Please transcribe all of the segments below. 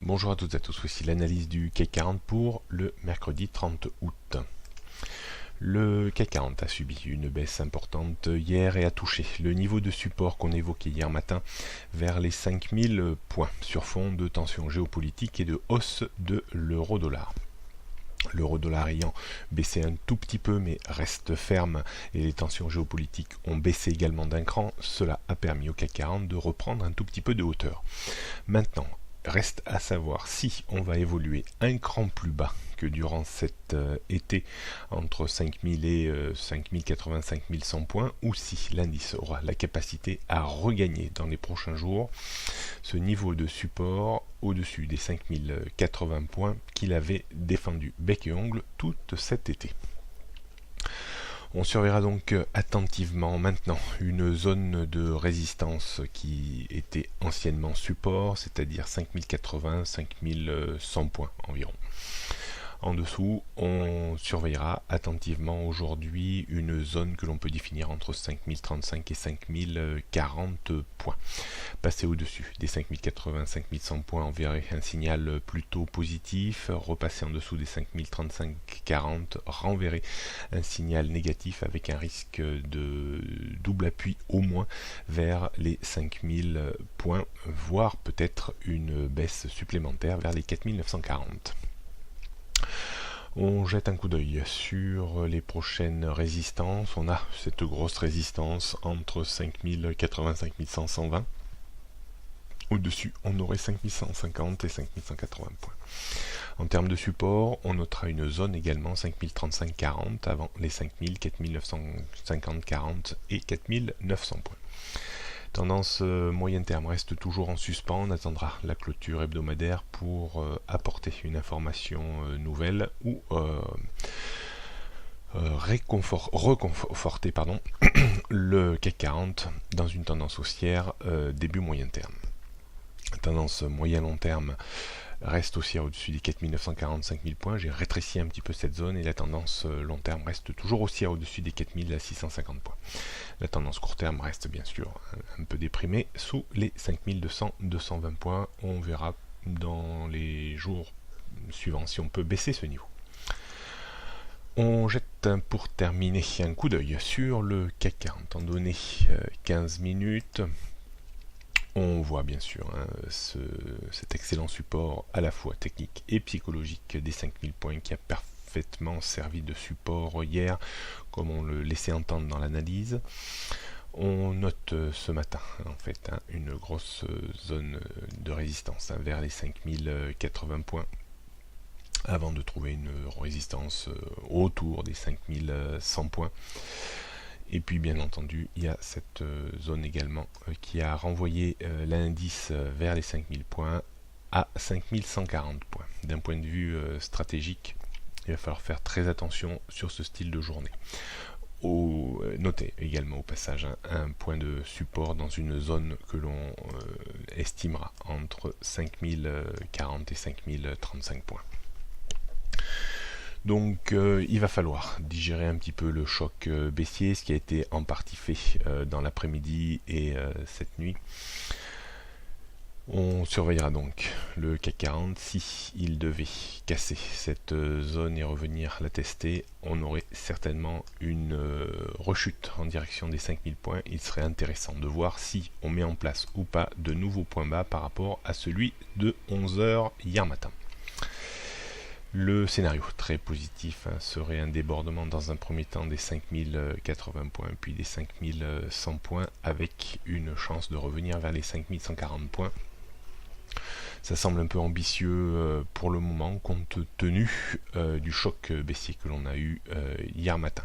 Bonjour à toutes et à tous, voici l'analyse du CAC 40 pour le mercredi 30 août. Le CAC 40 a subi une baisse importante hier et a touché le niveau de support qu'on évoquait hier matin vers les 5000 points sur fond de tensions géopolitiques et de hausse de l'euro-dollar. L'euro-dollar ayant baissé un tout petit peu mais reste ferme et les tensions géopolitiques ont baissé également d'un cran, cela a permis au CAC 40 de reprendre un tout petit peu de hauteur. Maintenant, reste à savoir si on va évoluer un cran plus bas que durant cet été entre 5000 et 5080, 5100 points, ou si l'indice aura la capacité à regagner dans les prochains jours ce niveau de support au-dessus des 5080 points qu'il avait défendu bec et ongle tout cet été. On surveillera donc attentivement maintenant une zone de résistance qui était anciennement support, c'est-à-dire 5080, 5100 points environ. En dessous, on surveillera attentivement aujourd'hui une zone que l'on peut définir entre 5035 et 5040 points. Passer au-dessus des 5080, 5100 points, on verrait un signal plutôt positif. Repasser en dessous des 5035, 40 renverrait un signal négatif avec un risque de double appui au moins vers les 5000 points, voire peut-être une baisse supplémentaire vers les 4940. On jette un coup d'œil sur les prochaines résistances. On a cette grosse résistance entre 5080, 5100, 120. Au-dessus, on aurait 5150 et 5180 points. En termes de support, on notera une zone également 5035-40 avant les 5000, 4950-40 et 4900 points. Tendance moyen terme reste toujours en suspens, on attendra la clôture hebdomadaire pour apporter une information nouvelle ou reconforter le CAC 40 dans une tendance haussière début moyen terme. Tendance moyen long terme reste aussi au-dessus des 4940, 5000 points. J'ai rétréci un petit peu cette zone et la tendance long terme reste toujours aussi au-dessus des 4650 points. La tendance court terme reste bien sûr un peu déprimée sous les 5200, 220 points. On verra dans les jours suivants si on peut baisser ce niveau. On jette pour terminer un coup d'œil sur le CAC 40 en données 15 minutes. On voit bien sûr cet excellent support à la fois technique et psychologique des 5000 points qui a parfaitement servi de support hier, comme on le laissait entendre dans l'analyse. On note ce matin en fait une grosse zone de résistance vers les 5080 points avant de trouver une résistance autour des 5100 points. Et puis bien entendu, il y a cette zone également qui a renvoyé l'indice vers les 5000 points à 5140 points. D'un point de vue stratégique, il va falloir faire très attention sur ce style de journée. Notez également au passage un point de support dans une zone que l'on estimera entre 5040 et 5035 points. Donc il va falloir digérer un petit peu le choc baissier, ce qui a été en partie fait dans l'après-midi et cette nuit. On surveillera donc le CAC 40. Si il devait casser cette zone et revenir la tester, on aurait certainement une rechute en direction des 5000 points. Il serait intéressant de voir si on met en place ou pas de nouveaux points bas par rapport à celui de 11h hier matin. Le scénario très positif serait un débordement dans un premier temps des 5080 points puis des 5100 points avec une chance de revenir vers les 5140 points. Ça semble un peu ambitieux pour le moment compte tenu du choc baissier que l'on a eu hier matin.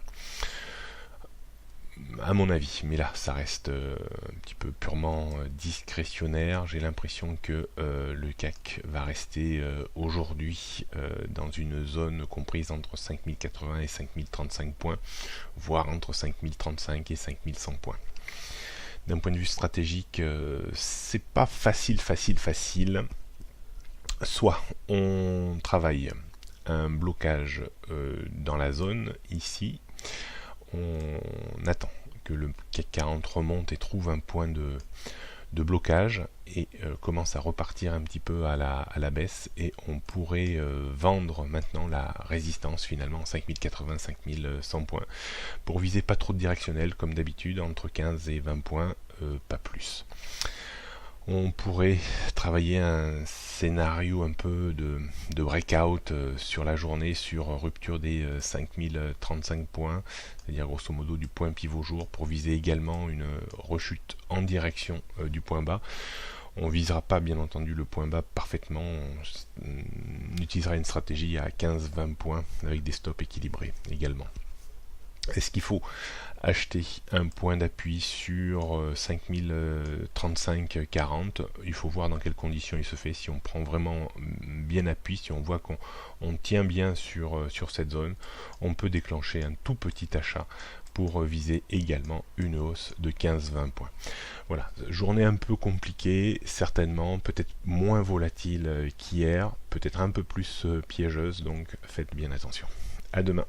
À mon avis, mais là ça reste un petit peu purement discrétionnaire. J'ai l'impression que le CAC va rester aujourd'hui dans une zone comprise entre 5080 et 5035 points, voire entre 5035 et 5100 points. D'un point de vue stratégique, c'est pas facile. Soit on travaille un blocage dans la zone ici, on attend que le CAC 40 remonte et trouve un point de blocage et commence à repartir un petit peu à la baisse, et on pourrait vendre maintenant la résistance finalement 5080, 5100 points, pour viser pas trop de directionnel comme d'habitude, entre 15 et 20 points, pas plus. On pourrait travailler un scénario un peu de breakout sur la journée, sur rupture des 5035 points, c'est-à-dire grosso modo du point pivot jour, pour viser également une rechute en direction du point bas. On ne visera pas bien entendu le point bas parfaitement, on utilisera une stratégie à 15-20 points avec des stops équilibrés également. Est-ce qu'il faut acheter un point d'appui sur 5035-40? Il faut voir dans quelles conditions il se fait. Si on prend vraiment bien appui, si on voit qu'on tient bien sur cette zone, on peut déclencher un tout petit achat pour viser également une hausse de 15-20 points. Voilà, journée un peu compliquée, certainement, peut-être moins volatile qu'hier, peut-être un peu plus piégeuse, donc faites bien attention. À demain.